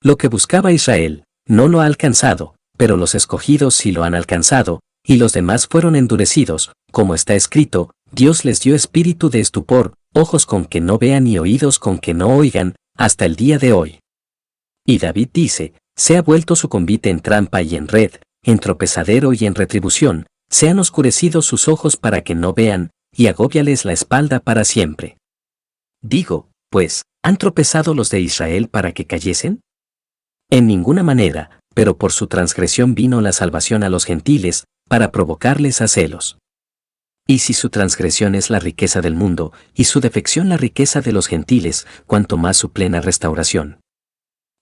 Lo que buscaba Israel, no lo ha alcanzado, pero los escogidos sí lo han alcanzado, y los demás fueron endurecidos, como está escrito, Dios les dio espíritu de estupor, ojos con que no vean y oídos con que no oigan, hasta el día de hoy. Y David dice, se ha vuelto su convite en trampa y en red, en tropezadero y en retribución, se han oscurecido sus ojos para que no vean, y agóbiales la espalda para siempre. Digo, pues, ¿han tropezado los de Israel para que cayesen? En ninguna manera, pero por su transgresión vino la salvación a los gentiles, para provocarles a celos. Y si su transgresión es la riqueza del mundo, y su defección la riqueza de los gentiles, cuanto más su plena restauración.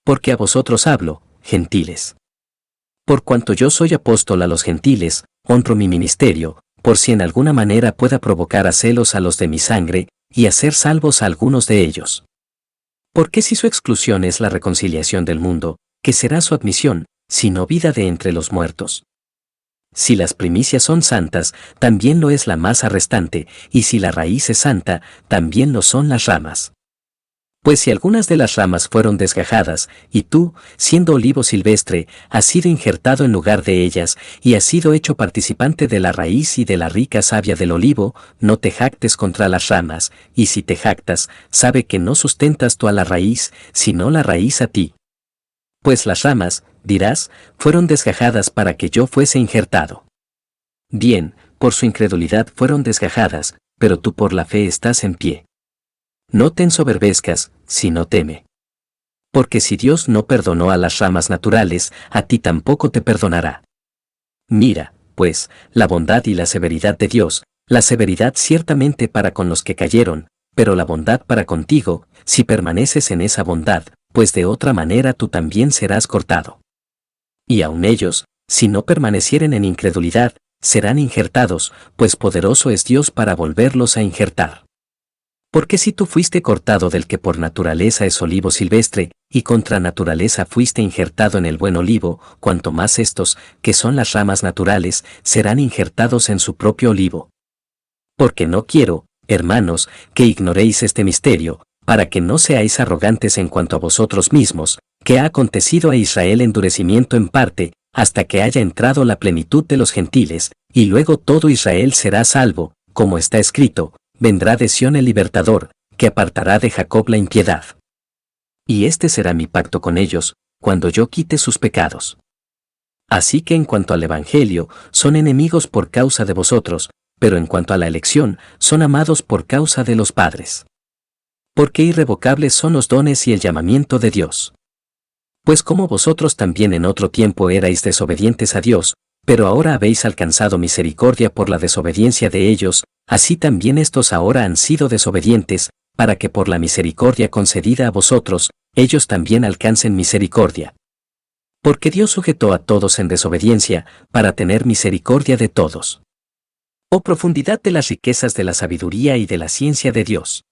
Porque a vosotros hablo, gentiles. Por cuanto yo soy apóstol a los gentiles, honro mi ministerio, por si en alguna manera pueda provocar a celos a los de mi sangre, y hacer salvos a algunos de ellos. Porque si su exclusión es la reconciliación del mundo, ¿qué será su admisión, sino vida de entre los muertos? Si las primicias son santas, también lo es la masa restante, y si la raíz es santa, también lo son las ramas. Pues si algunas de las ramas fueron desgajadas, y tú, siendo olivo silvestre, has sido injertado en lugar de ellas, y has sido hecho participante de la raíz y de la rica savia del olivo, no te jactes contra las ramas, y si te jactas, sabe que no sustentas tú a la raíz, sino la raíz a ti. Pues las ramas, dirás, fueron desgajadas para que yo fuese injertado. Bien, por su incredulidad fueron desgajadas, pero tú por la fe estás en pie. No te ensoberbezcas, sino teme. Porque si Dios no perdonó a las ramas naturales, a ti tampoco te perdonará. Mira, pues, la bondad y la severidad de Dios, la severidad ciertamente para con los que cayeron, pero la bondad para contigo, si permaneces en esa bondad, pues de otra manera tú también serás cortado. Y aun ellos, si no permanecieren en incredulidad, serán injertados, pues poderoso es Dios para volverlos a injertar. Porque si tú fuiste cortado del que por naturaleza es olivo silvestre, y contra naturaleza fuiste injertado en el buen olivo, cuanto más estos, que son las ramas naturales, serán injertados en su propio olivo. Porque no quiero, hermanos, que ignoréis este misterio, para que no seáis arrogantes en cuanto a vosotros mismos, que ha acontecido a Israel endurecimiento en parte, hasta que haya entrado la plenitud de los gentiles, y luego todo Israel será salvo, como está escrito, vendrá de Sión el libertador, que apartará de Jacob la impiedad. Y este será mi pacto con ellos, cuando yo quite sus pecados. Así que en cuanto al Evangelio, son enemigos por causa de vosotros, pero en cuanto a la elección, son amados por causa de los padres. Porque irrevocables son los dones y el llamamiento de Dios. Pues como vosotros también en otro tiempo erais desobedientes a Dios, pero ahora habéis alcanzado misericordia por la desobediencia de ellos, así también estos ahora han sido desobedientes, para que por la misericordia concedida a vosotros, ellos también alcancen misericordia. Porque Dios sujetó a todos en desobediencia, para tener misericordia de todos. Oh profundidad de las riquezas de la sabiduría y de la ciencia de Dios.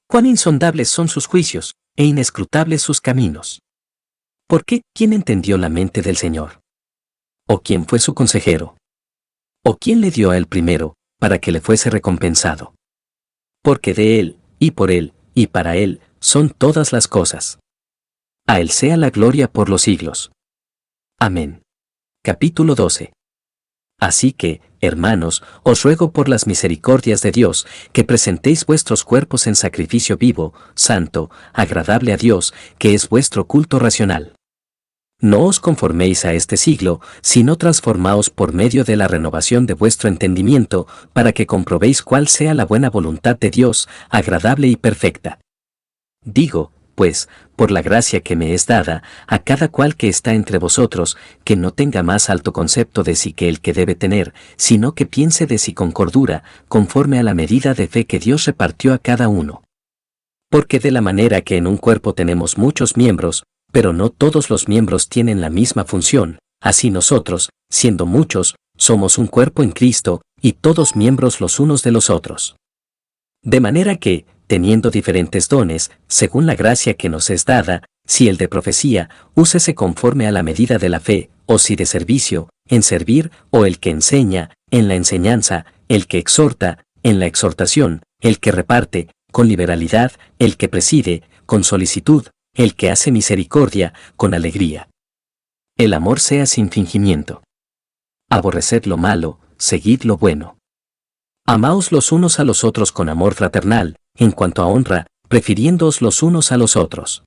Cuán insondables son sus juicios, e inescrutables sus caminos. ¿Por qué? ¿Quién entendió la mente del Señor? ¿O quién fue su consejero? ¿O quién le dio a él primero, para que le fuese recompensado? Porque de él, y por él, y para él, son todas las cosas. A él sea la gloria por los siglos. Amén. Capítulo 12. Así que, hermanos, os ruego por las misericordias de Dios, que presentéis vuestros cuerpos en sacrificio vivo, santo, agradable a Dios, que es vuestro culto racional. No os conforméis a este siglo, sino transformaos por medio de la renovación de vuestro entendimiento, para que comprobéis cuál sea la buena voluntad de Dios, agradable y perfecta. Digo, pues, por la gracia que me es dada, a cada cual que está entre vosotros, que no tenga más alto concepto de sí que el que debe tener, sino que piense de sí con cordura, conforme a la medida de fe que Dios repartió a cada uno. Porque de la manera que en un cuerpo tenemos muchos miembros, pero no todos los miembros tienen la misma función, así nosotros, siendo muchos, somos un cuerpo en Cristo, y todos miembros los unos de los otros. De manera que, teniendo diferentes dones, según la gracia que nos es dada, si el de profecía, úsese conforme a la medida de la fe, o si de servicio, en servir, o el que enseña, en la enseñanza, el que exhorta, en la exhortación, el que reparte, con liberalidad, el que preside, con solicitud, el que hace misericordia, con alegría. El amor sea sin fingimiento. Aborreced lo malo, seguid lo bueno. Amaos los unos a los otros con amor fraternal, en cuanto a honra, prefiriéndoos los unos a los otros.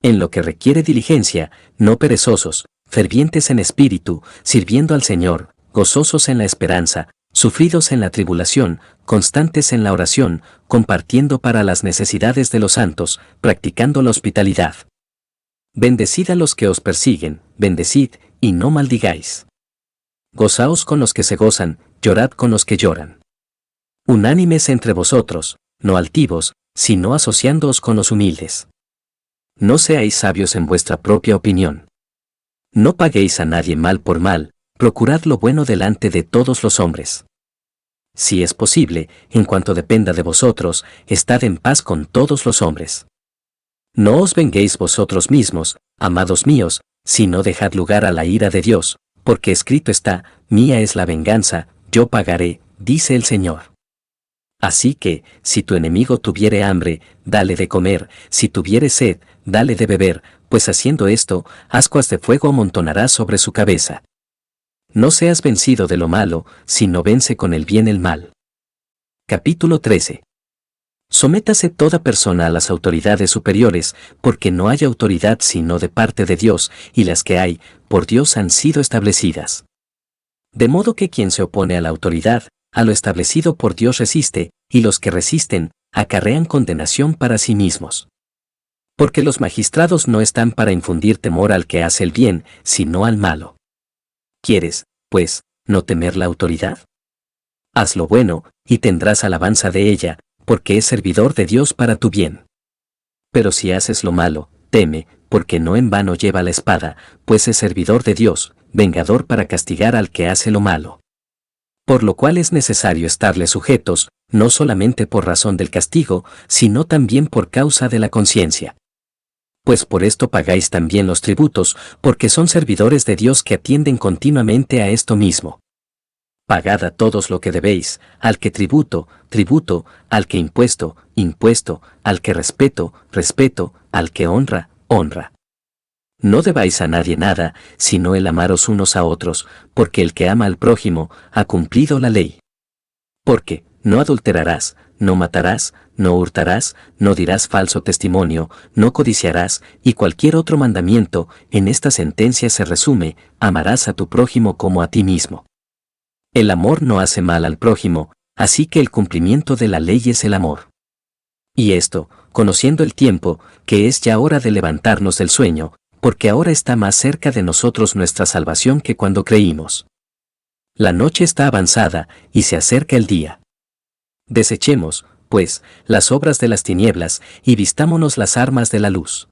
En lo que requiere diligencia, no perezosos, fervientes en espíritu, sirviendo al Señor, gozosos en la esperanza, sufridos en la tribulación, constantes en la oración, compartiendo para las necesidades de los santos, practicando la hospitalidad. Bendecid a los que os persiguen, bendecid, y no maldigáis. Gozaos con los que se gozan, llorad con los que lloran. Unánimes entre vosotros, no altivos, sino asociándoos con los humildes. No seáis sabios en vuestra propia opinión. No paguéis a nadie mal por mal, procurad lo bueno delante de todos los hombres. Si es posible, en cuanto dependa de vosotros, estad en paz con todos los hombres. No os venguéis vosotros mismos, amados míos, sino dejad lugar a la ira de Dios, porque escrito está, mía es la venganza, yo pagaré, dice el Señor. Así que, si tu enemigo tuviere hambre, dale de comer, si tuviere sed, dale de beber, pues haciendo esto, ascuas de fuego amontonarás sobre su cabeza. No seas vencido de lo malo, sino vence con el bien el mal. Capítulo 13. Sométase toda persona a las autoridades superiores, porque no hay autoridad sino de parte de Dios, y las que hay, por Dios han sido establecidas. De modo que quien se opone a la autoridad, a lo establecido por Dios resiste, y los que resisten, acarrean condenación para sí mismos. Porque los magistrados no están para infundir temor al que hace el bien, sino al malo. ¿Quieres, pues, no temer la autoridad? Haz lo bueno, y tendrás alabanza de ella, porque es servidor de Dios para tu bien. Pero si haces lo malo, teme, porque no en vano lleva la espada, pues es servidor de Dios, vengador para castigar al que hace lo malo. Por lo cual es necesario estarle sujetos, no solamente por razón del castigo, sino también por causa de la conciencia. Pues por esto pagáis también los tributos, porque son servidores de Dios que atienden continuamente a esto mismo. Pagad a todos lo que debéis, al que tributo, tributo, al que impuesto, impuesto, al que respeto, respeto, al que honra, honra. No debáis a nadie nada, sino el amaros unos a otros, porque el que ama al prójimo, ha cumplido la ley. Porque, no adulterarás, no matarás, no hurtarás, no dirás falso testimonio, no codiciarás, y cualquier otro mandamiento, en esta sentencia se resume, amarás a tu prójimo como a ti mismo. El amor no hace mal al prójimo, así que el cumplimiento de la ley es el amor. Y esto, conociendo el tiempo, que es ya hora de levantarnos del sueño, porque ahora está más cerca de nosotros nuestra salvación que cuando creímos. La noche está avanzada, y se acerca el día. Desechemos, pues, las obras de las tinieblas, y vistámonos las armas de la luz.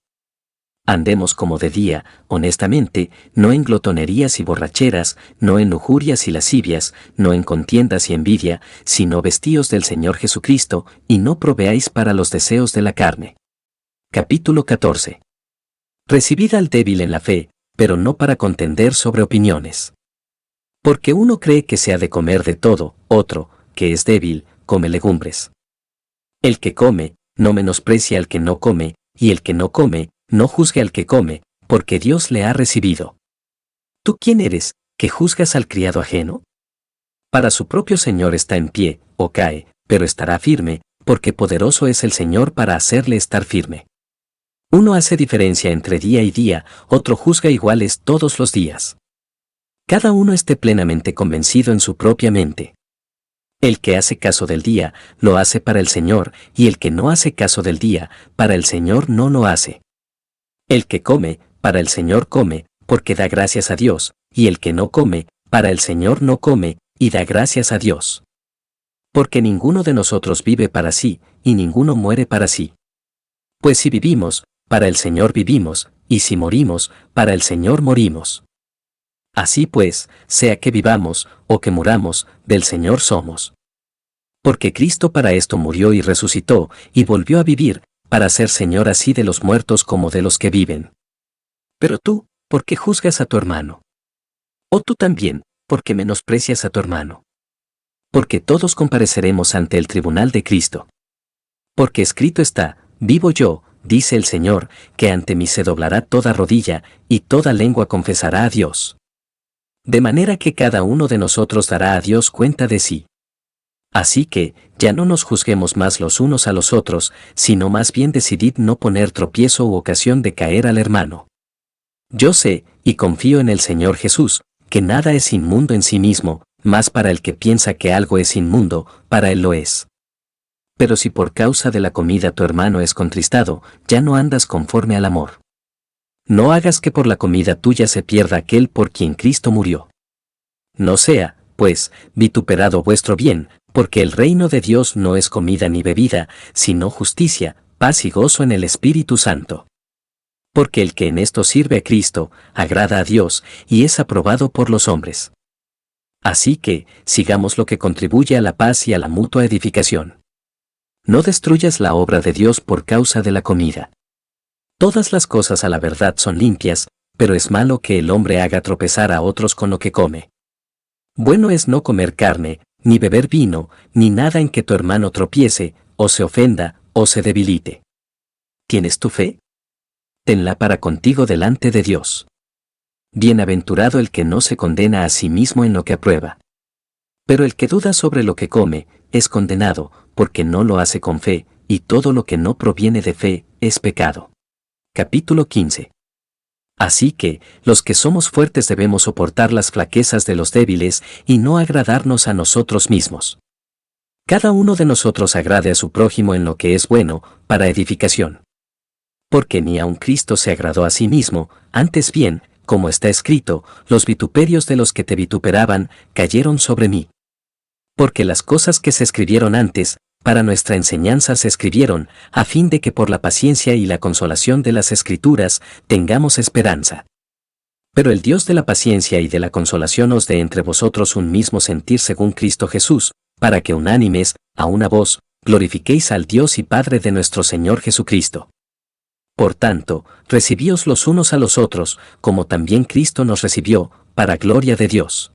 Andemos como de día, honestamente, no en glotonerías y borracheras, no en lujurias y lascivias, no en contiendas y envidia, sino vestíos del Señor Jesucristo, y no proveáis para los deseos de la carne. Capítulo 14. Recibid al débil en la fe, pero no para contender sobre opiniones. Porque uno cree que se ha de comer de todo, otro, que es débil, come legumbres. El que come, no menosprecia al que no come, y el que no come, no juzgue al que come, porque Dios le ha recibido. ¿Tú quién eres, que juzgas al criado ajeno? Para su propio Señor está en pie, o cae, pero estará firme, porque poderoso es el Señor para hacerle estar firme. Uno hace diferencia entre día y día, otro juzga iguales todos los días. Cada uno esté plenamente convencido en su propia mente. El que hace caso del día, lo hace para el Señor, y el que no hace caso del día, para el Señor no lo hace. El que come, para el Señor come, porque da gracias a Dios, y el que no come, para el Señor no come, y da gracias a Dios. Porque ninguno de nosotros vive para sí, y ninguno muere para sí. Pues si vivimos, para el Señor vivimos, y si morimos, para el Señor morimos. Así pues, sea que vivamos, o que muramos, del Señor somos. Porque Cristo para esto murió y resucitó, y volvió a vivir, para ser Señor así de los muertos como de los que viven. Pero tú, ¿por qué juzgas a tu hermano? O tú también, ¿por qué menosprecias a tu hermano? Porque todos compareceremos ante el tribunal de Cristo. Porque escrito está, vivo yo, dice el Señor, que ante mí se doblará toda rodilla, y toda lengua confesará a Dios. De manera que cada uno de nosotros dará a Dios cuenta de sí. Así que, ya no nos juzguemos más los unos a los otros, sino más bien decidid no poner tropiezo u ocasión de caer al hermano. Yo sé, y confío en el Señor Jesús, que nada es inmundo en sí mismo, mas para el que piensa que algo es inmundo, para él lo es. Pero si por causa de la comida tu hermano es contristado, ya no andas conforme al amor. No hagas que por la comida tuya se pierda aquel por quien Cristo murió. No sea, pues, vituperado vuestro bien, porque el reino de Dios no es comida ni bebida, sino justicia, paz y gozo en el Espíritu Santo. Porque el que en esto sirve a Cristo, agrada a Dios, y es aprobado por los hombres. Así que, sigamos lo que contribuye a la paz y a la mutua edificación. No destruyas la obra de Dios por causa de la comida. Todas las cosas a la verdad son limpias, pero es malo que el hombre haga tropezar a otros con lo que come. Bueno es no comer carne, ni beber vino, ni nada en que tu hermano tropiece, o se ofenda, o se debilite. ¿Tienes tu fe? Tenla para contigo delante de Dios. Bienaventurado el que no se condena a sí mismo en lo que aprueba. Pero el que duda sobre lo que come, es condenado, porque no lo hace con fe, y todo lo que no proviene de fe, es pecado. Capítulo 15. Así que, los que somos fuertes debemos soportar las flaquezas de los débiles, y no agradarnos a nosotros mismos. Cada uno de nosotros agrade a su prójimo en lo que es bueno, para edificación. Porque ni aun Cristo se agradó a sí mismo, antes bien, como está escrito, los vituperios de los que te vituperaban, cayeron sobre mí. Porque las cosas que se escribieron antes, para nuestra enseñanza se escribieron, a fin de que por la paciencia y la consolación de las Escrituras, tengamos esperanza. Pero el Dios de la paciencia y de la consolación os dé entre vosotros un mismo sentir según Cristo Jesús, para que unánimes, a una voz, glorifiquéis al Dios y Padre de nuestro Señor Jesucristo. Por tanto, recibíos los unos a los otros, como también Cristo nos recibió, para gloria de Dios.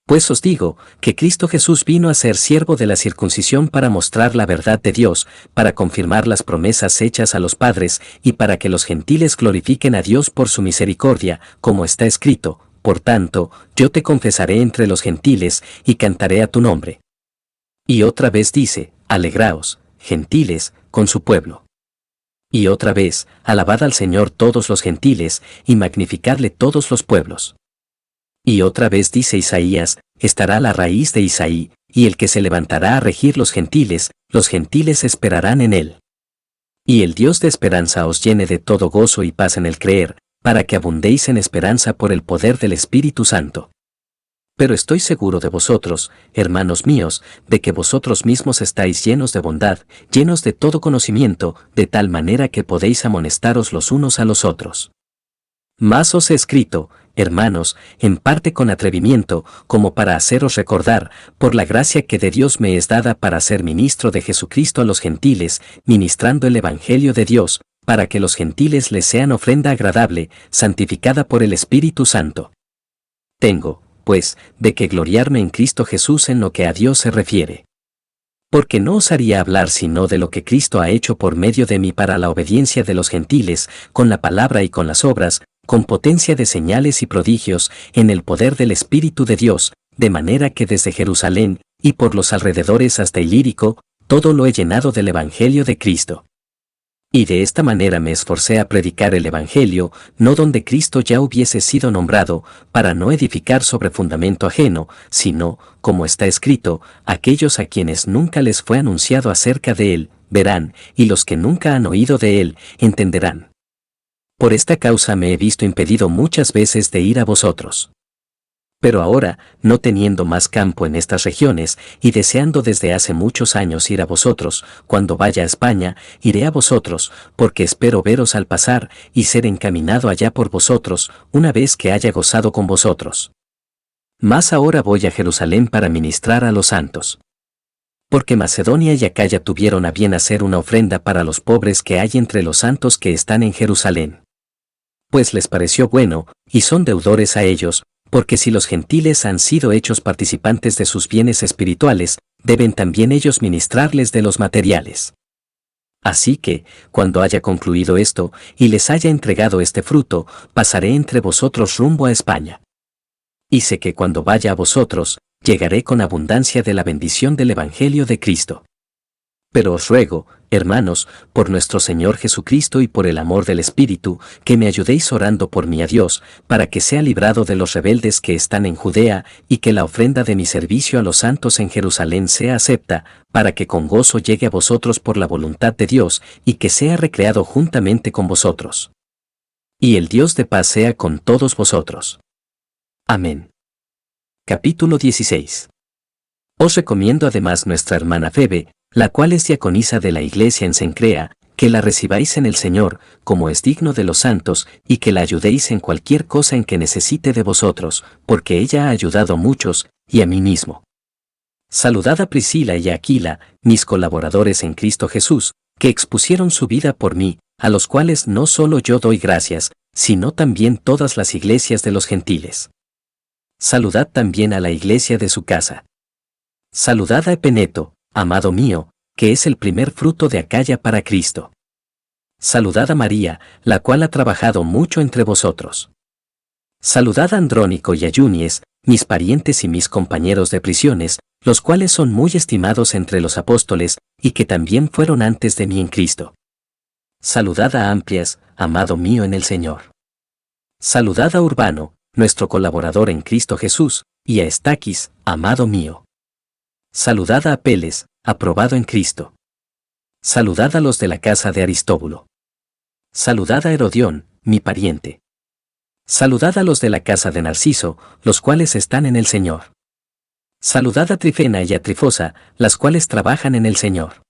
Pues os digo, que Cristo Jesús vino a ser siervo de la circuncisión para mostrar la verdad de Dios, para confirmar las promesas hechas a los padres, y para que los gentiles glorifiquen a Dios por su misericordia, como está escrito, por tanto, yo te confesaré entre los gentiles, y cantaré a tu nombre. Y otra vez dice, alegraos, gentiles, con su pueblo. Y otra vez, alabad al Señor todos los gentiles, y magnificadle todos los pueblos. Y otra vez dice Isaías, estará la raíz de Isaí, y el que se levantará a regir los gentiles esperarán en él. Y el Dios de esperanza os llene de todo gozo y paz en el creer, para que abundéis en esperanza por el poder del Espíritu Santo. Pero estoy seguro de vosotros, hermanos míos, de que vosotros mismos estáis llenos de bondad, llenos de todo conocimiento, de tal manera que podéis amonestaros los unos a los otros. Mas os he escrito, hermanos, en parte con atrevimiento, como para haceros recordar, por la gracia que de Dios me es dada para ser ministro de Jesucristo a los gentiles, ministrando el Evangelio de Dios, para que los gentiles les sean ofrenda agradable, santificada por el Espíritu Santo. Tengo, pues, de que gloriarme en Cristo Jesús en lo que a Dios se refiere. Porque no osaría hablar sino de lo que Cristo ha hecho por medio de mí para la obediencia de los gentiles, con la palabra y con las obras, con potencia de señales y prodigios, en el poder del Espíritu de Dios, de manera que desde Jerusalén, y por los alrededores hasta Ilírico, todo lo he llenado del Evangelio de Cristo. Y de esta manera me esforcé a predicar el Evangelio, no donde Cristo ya hubiese sido nombrado, para no edificar sobre fundamento ajeno, sino, como está escrito, aquellos a quienes nunca les fue anunciado acerca de él, verán, y los que nunca han oído de él, entenderán. Por esta causa me he visto impedido muchas veces de ir a vosotros. Pero ahora, no teniendo más campo en estas regiones, y deseando desde hace muchos años ir a vosotros, cuando vaya a España, iré a vosotros, porque espero veros al pasar, y ser encaminado allá por vosotros, una vez que haya gozado con vosotros. Mas ahora voy a Jerusalén para ministrar a los santos. Porque Macedonia y Acaya tuvieron a bien hacer una ofrenda para los pobres que hay entre los santos que están en Jerusalén. Pues les pareció bueno, y son deudores a ellos, porque si los gentiles han sido hechos participantes de sus bienes espirituales, deben también ellos ministrarles de los materiales. Así que, cuando haya concluido esto, y les haya entregado este fruto, pasaré entre vosotros rumbo a España. Y sé que cuando vaya a vosotros, llegaré con abundancia de la bendición del Evangelio de Cristo. Pero os ruego, hermanos, por nuestro Señor Jesucristo y por el amor del Espíritu, que me ayudéis orando por mí a Dios, para que sea librado de los rebeldes que están en Judea, y que la ofrenda de mi servicio a los santos en Jerusalén sea acepta, para que con gozo llegue a vosotros por la voluntad de Dios, y que sea recreado juntamente con vosotros. Y el Dios de paz sea con todos vosotros. Amén. Capítulo 16. Os recomiendo además nuestra hermana Febe, la cual es diaconisa de la iglesia en Cencrea, que la recibáis en el Señor, como es digno de los santos, y que la ayudéis en cualquier cosa en que necesite de vosotros, porque ella ha ayudado a muchos, y a mí mismo. Saludad a Priscila y a Aquila, mis colaboradores en Cristo Jesús, que expusieron su vida por mí, a los cuales no solo yo doy gracias, sino también todas las iglesias de los gentiles. Saludad también a la iglesia de su casa. Saludad a Epeneto, amado mío, que es el primer fruto de Acaya para Cristo. Saludad a María, la cual ha trabajado mucho entre vosotros. Saludad a Andrónico y a Yunies, mis parientes y mis compañeros de prisiones, los cuales son muy estimados entre los apóstoles, y que también fueron antes de mí en Cristo. Saludad a Amplias, amado mío en el Señor. Saludad a Urbano, nuestro colaborador en Cristo Jesús, y a Estaquis, amado mío. Saludad a Apeles, aprobado en Cristo. Saludad a los de la casa de Aristóbulo. Saludad a Herodión, mi pariente. Saludad a los de la casa de Narciso, los cuales están en el Señor. Saludad a Trifena y a Trifosa, las cuales trabajan en el Señor.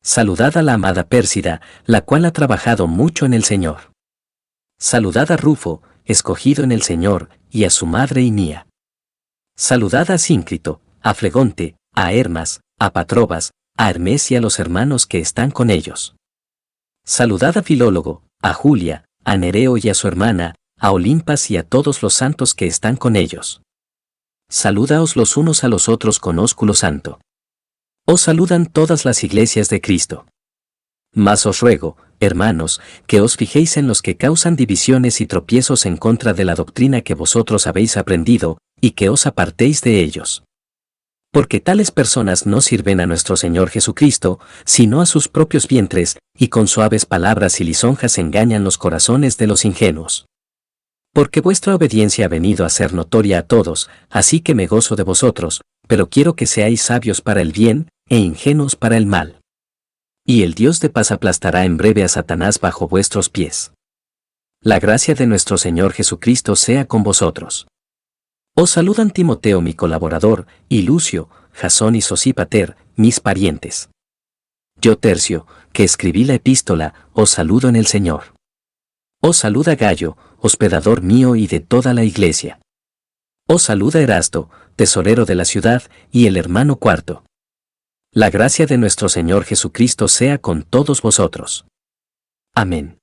Saludad a la amada Pérsida, la cual ha trabajado mucho en el Señor. Saludad a Rufo, escogido en el Señor, y a su madre y mía. Saludad a Síncrito, a Flegonte, a Hermas, a Patrobas, a Hermes y a los hermanos que están con ellos. Saludad a Filólogo, a Julia, a Nereo y a su hermana, a Olimpas y a todos los santos que están con ellos. Saludaos los unos a los otros con ósculo santo. Os saludan todas las iglesias de Cristo. Mas os ruego, hermanos, que os fijéis en los que causan divisiones y tropiezos en contra de la doctrina que vosotros habéis aprendido, y que os apartéis de ellos. Porque tales personas no sirven a nuestro Señor Jesucristo, sino a sus propios vientres, y con suaves palabras y lisonjas engañan los corazones de los ingenuos. Porque vuestra obediencia ha venido a ser notoria a todos, así que me gozo de vosotros, pero quiero que seáis sabios para el bien, e ingenuos para el mal. Y el Dios de paz aplastará en breve a Satanás bajo vuestros pies. La gracia de nuestro Señor Jesucristo sea con vosotros. Os saludan Timoteo mi colaborador, y Lucio, Jasón y Sosípater, mis parientes. Yo Tercio, que escribí la epístola, os saludo en el Señor. Os saluda Gallo, hospedador mío y de toda la iglesia. Os saluda Erasto, tesorero de la ciudad, y el hermano Cuarto. La gracia de nuestro Señor Jesucristo sea con todos vosotros. Amén.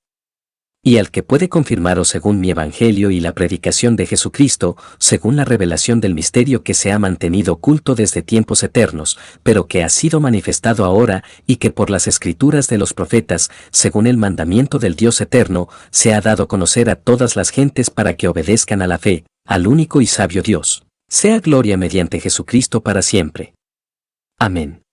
Y al que puede confirmaros según mi evangelio y la predicación de Jesucristo, según la revelación del misterio que se ha mantenido oculto desde tiempos eternos, pero que ha sido manifestado ahora, y que por las escrituras de los profetas, según el mandamiento del Dios eterno, se ha dado a conocer a todas las gentes para que obedezcan a la fe, al único y sabio Dios. Sea gloria mediante Jesucristo para siempre. Amén.